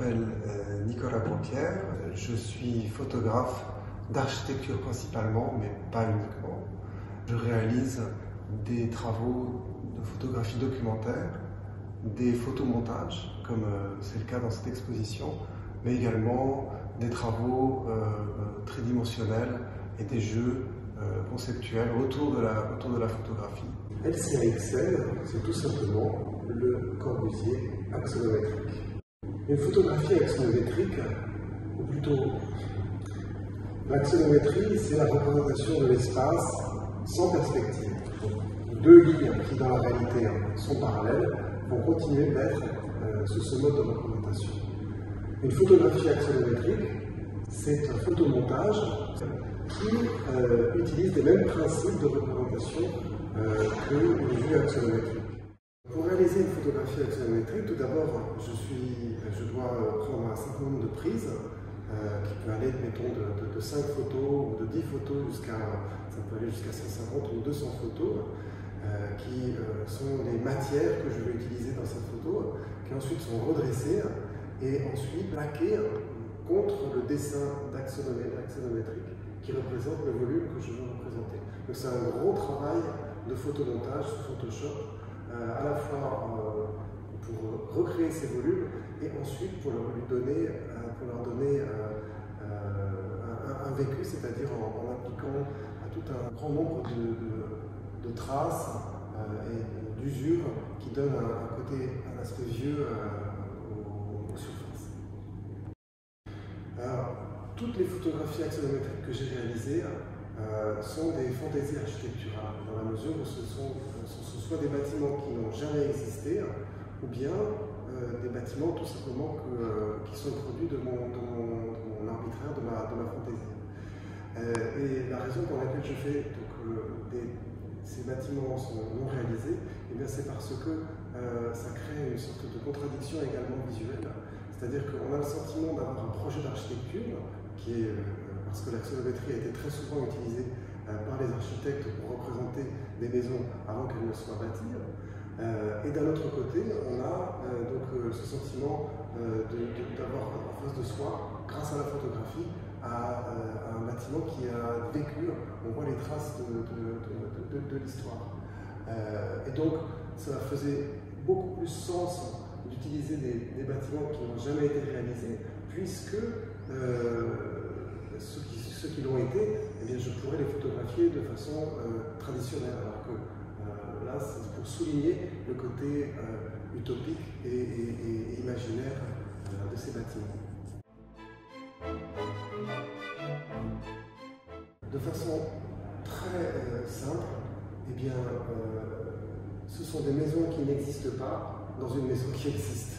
m'appelle Nicolas Paupière, je suis photographe d'architecture principalement, mais pas uniquement. Je réalise des travaux de photographie documentaire, des photomontages, comme c'est le cas dans cette exposition, mais également des travaux tridimensionnels et des jeux conceptuels autour de la photographie. LCA-XL, c'est tout simplement le Corbusier axonométrique. Une photographie axonométrique, ou plutôt l'axonométrie, c'est la représentation de l'espace sans perspective. Deux lignes qui dans la réalité sont parallèles vont continuer d'être sous ce mode de représentation. Une photographie axonométrique, c'est un photomontage qui utilise les mêmes principes de représentation qu'une vue axonométrique. Pour réaliser une photographie axonométrique, tout d'abord, je dois prendre un certain nombre de prises qui peut aller, mettons, de 5 photos ou de 10 photos ça peut aller jusqu'à 150 ou 200 photos, qui sont les matières que je vais utiliser dans cette photo, qui ensuite sont redressées et ensuite plaquées contre le dessin axonométrique qui représente le volume que je veux représenter. Donc c'est un gros travail de photomontage sous Photoshop, à la fois pour recréer ces volumes et ensuite pour leur donner un vécu, c'est-à-dire en appliquant à tout un grand nombre de traces et d'usures qui donnent un aspect vieux aux surfaces. Alors, toutes les photographies axonométriques que j'ai réalisées sont des fantaisies architecturales, dans la mesure où ce sont soit des bâtiments qui n'ont jamais existé, ou bien des bâtiments tout simplement qui sont produits de mon arbitraire, de ma fantaisie. Et la raison pour laquelle je fais ces bâtiments sont non réalisés, c'est parce que ça crée une sorte de contradiction également visuelle. C'est-à-dire qu'on a le sentiment d'avoir un projet d'architecture qui est, parce que l'axonométrie a été très souvent utilisée par les architectes pour représenter des maisons avant qu'elles ne soient bâties. Et d'un autre côté, on a ce sentiment d'avoir en face de soi, grâce à la photographie, un bâtiment qui a vécu. On voit les traces de l'histoire. Et donc, ça faisait beaucoup plus sens d'utiliser des bâtiments qui n'ont jamais été réalisés, puisque ceux qui l'ont été, je pourrais les photographier de façon traditionnelle, alors que là, c'est pour souligner le côté utopique et imaginaire de ces bâtiments. De façon très simple, ce sont des maisons qui n'existent pas dans une maison qui existe.